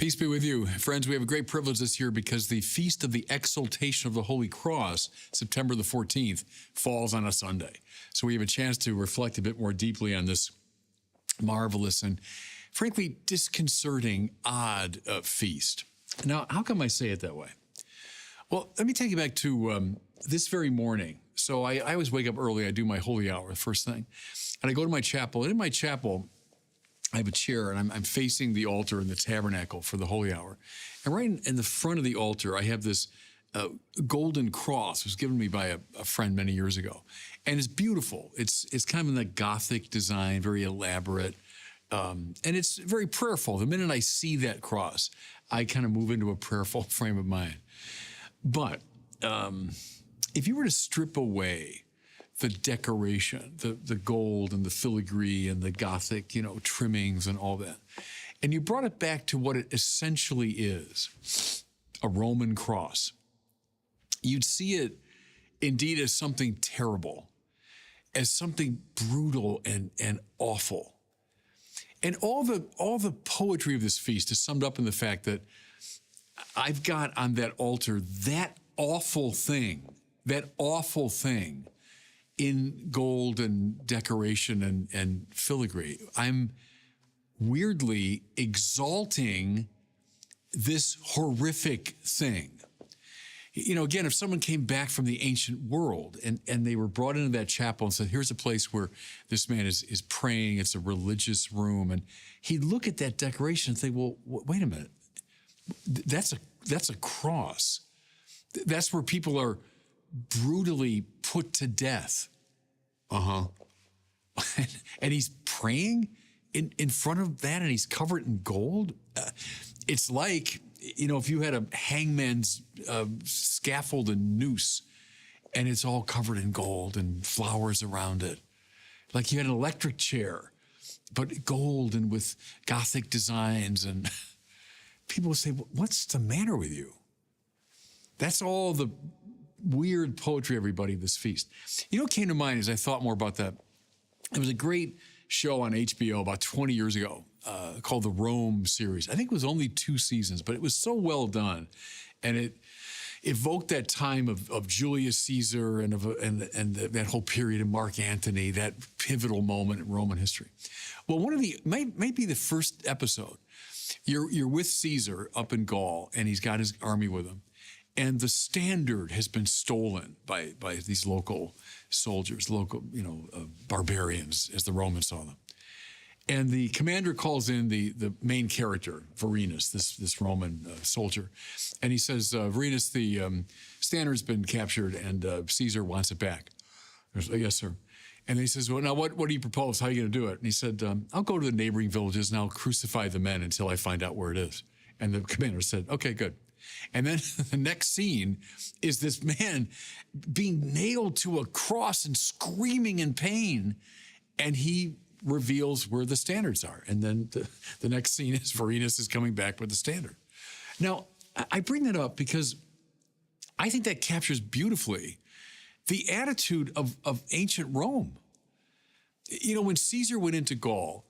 Peace be with you. Friends, we have a great privilege this year because the Feast of the Exaltation of the Holy Cross, September the 14th, falls on a Sunday. So we have a chance to reflect a bit more deeply on this marvelous and frankly disconcerting, odd feast. Now, how come I say it that way? Well, let me take you back to this very morning. So I always wake up early. I do my holy hour, the first thing. And I go to my chapel. And in my chapel, I have a chair, and I'm facing the altar in the tabernacle for the holy hour. And right in the front of the altar, I have this golden cross. It was given me by a friend many years ago. And it's beautiful. It's kind of in the Gothic design, very elaborate. And it's very prayerful. The minute I see that cross, I kind of move into a prayerful frame of mind. But if you were to strip away the decoration, the gold and the filigree and the Gothic, trimmings and all that, and you brought it back to what it essentially is, a Roman cross, you'd see it indeed as something terrible, as something brutal and awful. And all the poetry of this feast is summed up in the fact that I've got on that altar that awful thing in gold and decoration and filigree. I'm weirdly exalting this horrific thing. Again, if someone came back from the ancient world and they were brought into that chapel and said, here's a place where this man is praying, it's a religious room, and he'd look at that decoration and think, well, wait a minute, that's a cross. That's where people are brutally put to death. And he's praying in front of that, and he's covered in gold. It's like, if you had a hangman's scaffold and noose, and it's all covered in gold and flowers around it. Like you had an electric chair, but gold and with Gothic designs. And people would say, what's the matter with you? That's all the weird poetry, everybody, of this feast. What came to mind as I thought more about that? There was a great show on HBO about 20 years ago called the Rome series. I think it was only 2 seasons, but it was so well done. And it evoked that time of Julius Caesar and that whole period of Mark Antony, that pivotal moment in Roman history. Well, one of the, might be the first episode. You're with Caesar up in Gaul, and he's got his army with him. And the standard has been stolen by these local soldiers, barbarians, as the Romans saw them. And the commander calls in the main character, Vorenus, this Roman soldier. And he says, Vorenus, the standard's been captured, and Caesar wants it back. Goes, yes, sir. And he says, well, now what do you propose? How are you going to do it? And he said, I'll go to the neighboring villages and I'll crucify the men until I find out where it is. And the commander said, okay, good. And then the next scene is this man being nailed to a cross and screaming in pain. And he reveals where the standards are. And then the next scene is Vorenus is coming back with the standard. Now, I bring that up because I think that captures beautifully the attitude of ancient Rome. When Caesar went into Gaul,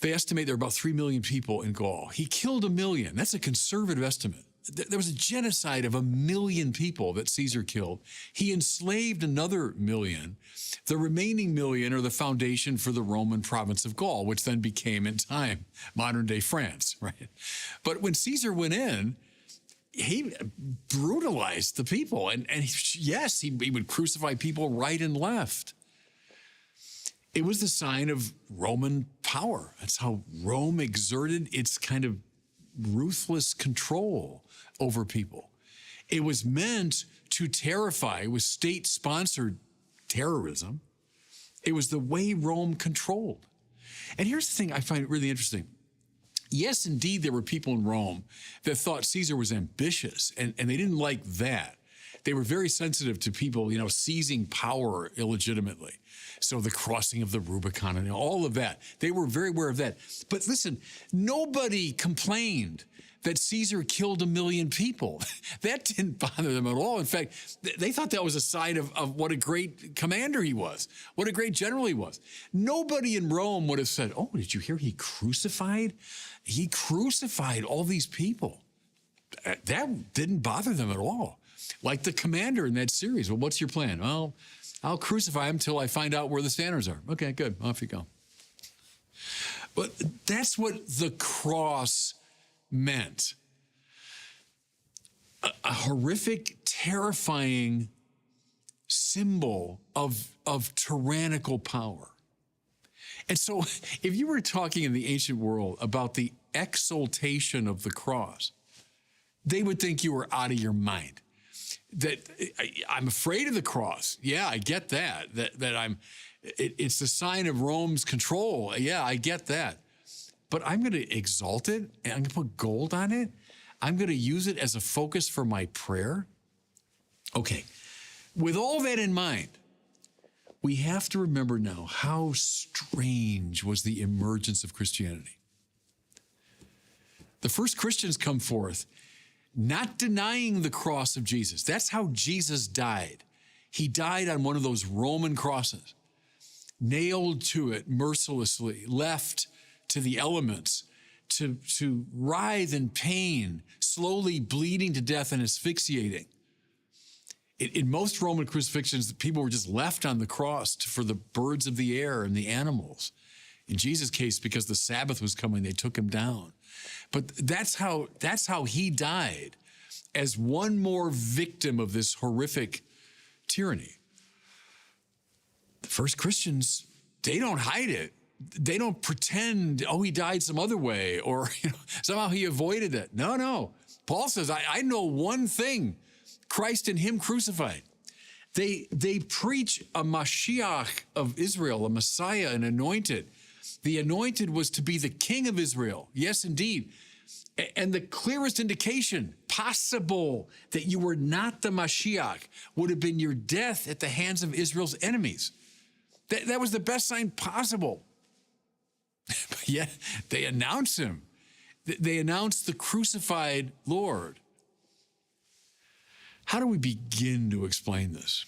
they estimate there are about 3 million people in Gaul. He killed 1 million. That's a conservative estimate. There was a genocide of 1 million people that Caesar killed. He enslaved another 1 million. The remaining 1 million are the foundation for the Roman province of Gaul, which then became, in time, modern-day France, right? But when Caesar went in, he brutalized the people. And yes, he would crucify people right and left. It was the sign of Roman power. That's how Rome exerted its kind of ruthless control over people. It was meant to terrify. It was state-sponsored terrorism. It was the way Rome controlled. And here's the thing I find really interesting. Yes, indeed, there were people in Rome that thought Caesar was ambitious, and they didn't like that. They were very sensitive to people, seizing power illegitimately. So the crossing of the Rubicon and all of that, they were very aware of that. But listen, nobody complained that Caesar killed 1 million people. That didn't bother them at all. In fact, they thought that was a sign of what a great commander he was, what a great general he was. Nobody in Rome would have said, oh, did you hear he crucified? He crucified all these people. That didn't bother them at all. Like the commander in that series. Well, what's your plan? Well, I'll crucify him until I find out where the standards are. Okay, good. Off you go. But that's what the cross meant. A horrific, terrifying symbol of tyrannical power. And so if you were talking in the ancient world about the exaltation of the cross, they would think you were out of your mind. That I'm afraid of the cross. Yeah, I get that. It's a sign of Rome's control. Yeah, I get that. But I'm going to exalt it, and I'm going to put gold on it. I'm going to use it as a focus for my prayer. Okay, with all that in mind, we have to remember now how strange was the emergence of Christianity. The first Christians come forth not denying the cross of Jesus. That's how Jesus died. He died on one of those Roman crosses, nailed to it mercilessly, left to the elements, to writhe in pain, slowly bleeding to death and asphyxiating. In most Roman crucifixions, people were just left on the cross for the birds of the air and the animals. In Jesus' case, because the Sabbath was coming, they took him down. But that's how he died, as one more victim of this horrific tyranny. The first Christians, they don't hide it. They don't pretend, oh, he died some other way, or somehow he avoided it. No. Paul says, I know one thing, Christ and him crucified. They preach a Mashiach of Israel, a Messiah, an anointed. The anointed was to be the king of Israel. Yes, indeed. And the clearest indication possible that you were not the Mashiach would have been your death at the hands of Israel's enemies. That was the best sign possible. But yet they announce him. They announce the crucified Lord. How do we begin to explain this?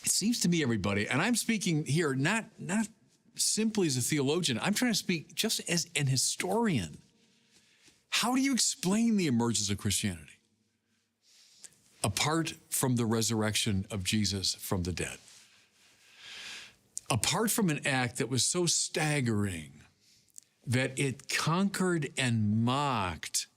It seems to me, everybody, and I'm speaking here not simply as a theologian, I'm trying to speak just as an historian. How do you explain the emergence of Christianity apart from the resurrection of Jesus from the dead? Apart from an act that was so staggering that it conquered and mocked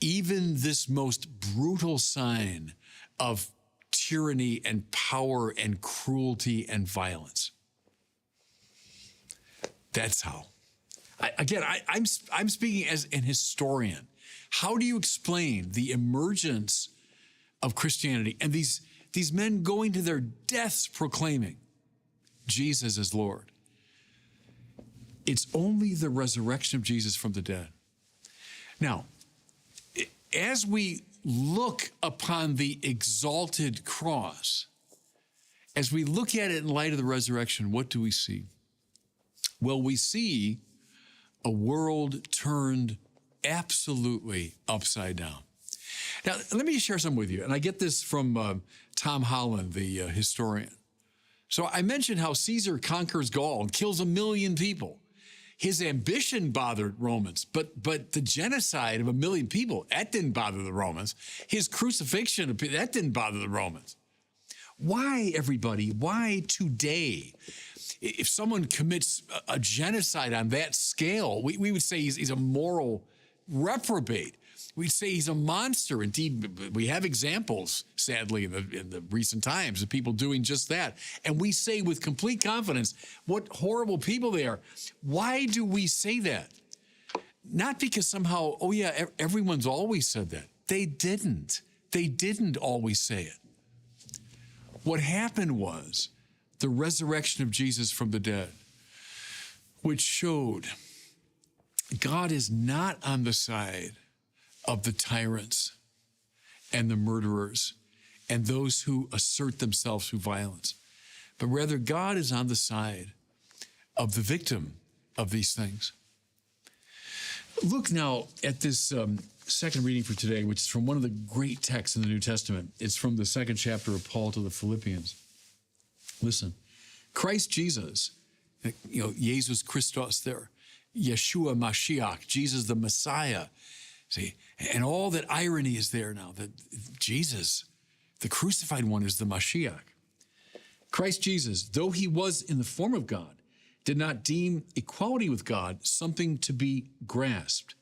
even this most brutal sign of tyranny and power and cruelty and violence. That's how. I'm speaking as an historian. How do you explain the emergence of Christianity and these men going to their deaths proclaiming Jesus as Lord? It's only the resurrection of Jesus from the dead. Now, as we look upon the exalted cross, as we look at it in light of the resurrection, what do we see? Well, we see a world turned absolutely upside down. Now, let me share something with you. And I get this from Tom Holland, the historian. So I mentioned how Caesar conquers Gaul and kills 1 million people. His ambition bothered Romans, but the genocide of 1 million people, that didn't bother the Romans. His crucifixion, that didn't bother the Romans. Why, everybody? Why today? If someone commits a genocide on that scale, we would say he's a moral reprobate. We'd say he's a monster. Indeed, we have examples, sadly, in the recent times of people doing just that. And we say with complete confidence what horrible people they are. Why do we say that? Not because somehow, oh yeah, everyone's always said that. They didn't. They didn't always say it. What happened was the resurrection of Jesus from the dead, which showed God is not on the side of the tyrants and the murderers and those who assert themselves through violence, but rather God is on the side of the victim of these things. Look now at this second reading for today, which is from one of the great texts in the New Testament. It's from the second chapter of Paul to the Philippians. Listen, Christ Jesus, Jesus Christos there, Yeshua Mashiach, Jesus the Messiah. See, and all that irony is there now, that Jesus, the crucified one, is the Mashiach. Christ Jesus, though he was in the form of God, did not deem equality with God something to be grasped.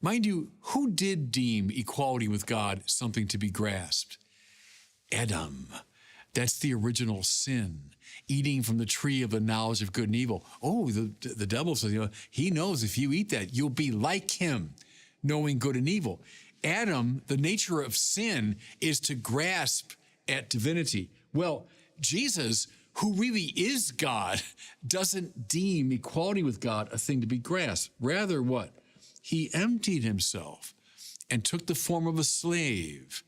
Mind you, who did deem equality with God something to be grasped? Adam. That's the original sin, eating from the tree of the knowledge of good and evil. Oh, the devil says, he knows if you eat that, you'll be like him, knowing good and evil. Adam, the nature of sin is to grasp at divinity. Well, Jesus, who really is God, doesn't deem equality with God a thing to be grasped. Rather, what? He emptied himself and took the form of a slave.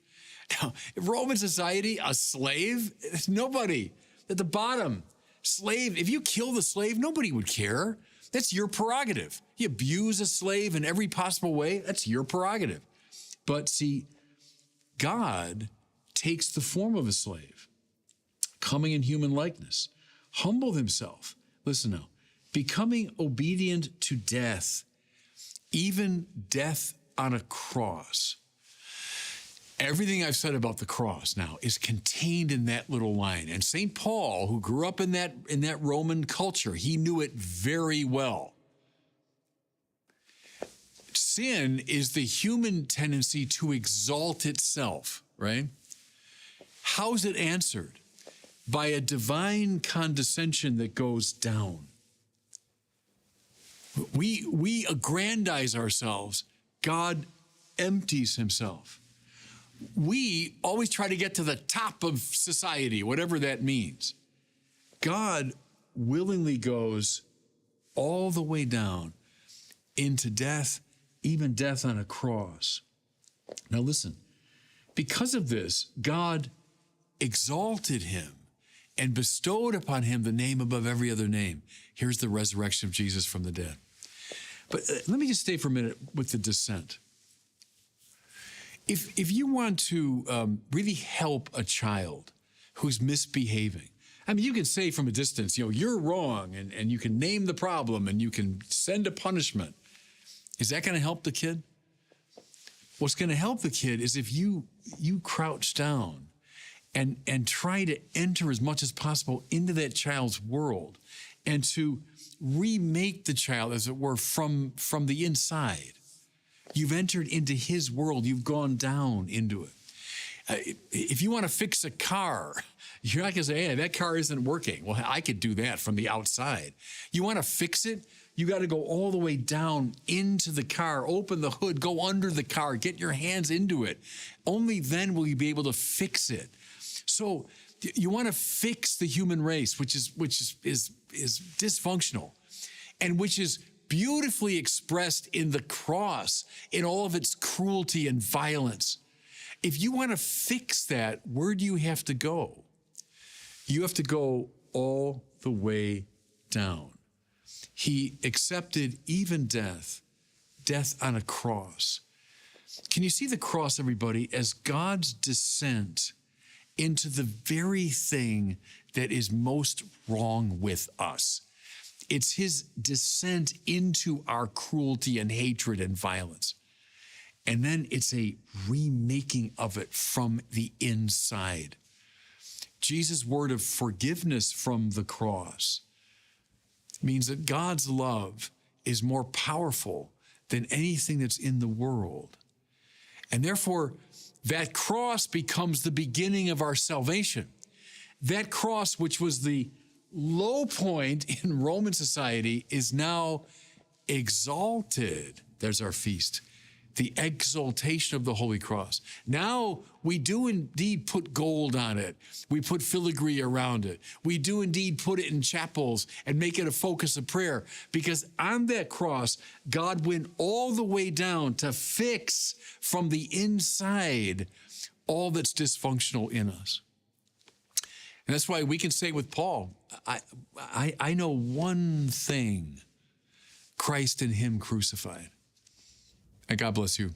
Now, in Roman society, a slave? Nobody. At the bottom, slave. If you kill the slave, nobody would care. That's your prerogative. You abuse a slave in every possible way, that's your prerogative. But see, God takes the form of a slave, coming in human likeness, humbled himself. Listen now, becoming obedient to death, even death on a cross. Everything I've said about the cross now is contained in that little line. And St. Paul, who grew up in that Roman culture, he knew it very well. Sin is the human tendency to exalt itself, right? How's it answered? By a divine condescension that goes down. We aggrandize ourselves. God empties himself. We always try to get to the top of society, whatever that means. God willingly goes all the way down into death, even death on a cross. Now listen, because of this, God exalted him and bestowed upon him the name above every other name. Here's the resurrection of Jesus from the dead. But let me just stay for a minute with the descent. If you want to really help a child who's misbehaving, I mean, you can say from a distance, you're wrong, and you can name the problem, and you can send a punishment. Is that going to help the kid? What's going to help the kid is if you crouch down and try to enter as much as possible into that child's world and to remake the child, as it were, from the inside. You've entered into his world. You've gone down into it. If you want to fix a car, you're not going to say, hey, that car isn't working. Well, I could do that from the outside. You want to fix it? You got to go all the way down into the car, open the hood, go under the car, get your hands into it. Only then will you be able to fix it. So you want to fix the human race, which is dysfunctional, and which is beautifully expressed in the cross in all of its cruelty and violence. If you want to fix that, where do you have to go? You have to go all the way down. He accepted even death on a cross. Can you see the cross, everybody, as God's descent into the very thing that is most wrong with us? It's his descent into our cruelty and hatred and violence. And then it's a remaking of it from the inside. Jesus' word of forgiveness from the cross means that God's love is more powerful than anything that's in the world. And therefore, that cross becomes the beginning of our salvation. That cross, which was the low point in Roman society, is now exalted. There's our feast. The exaltation of the Holy Cross. Now we do indeed put gold on it. We put filigree around it. We do indeed put it in chapels and make it a focus of prayer, because on that cross, God went all the way down to fix from the inside all that's dysfunctional in us. And that's why we can say with Paul, I know one thing, Christ in him crucified. And God bless you.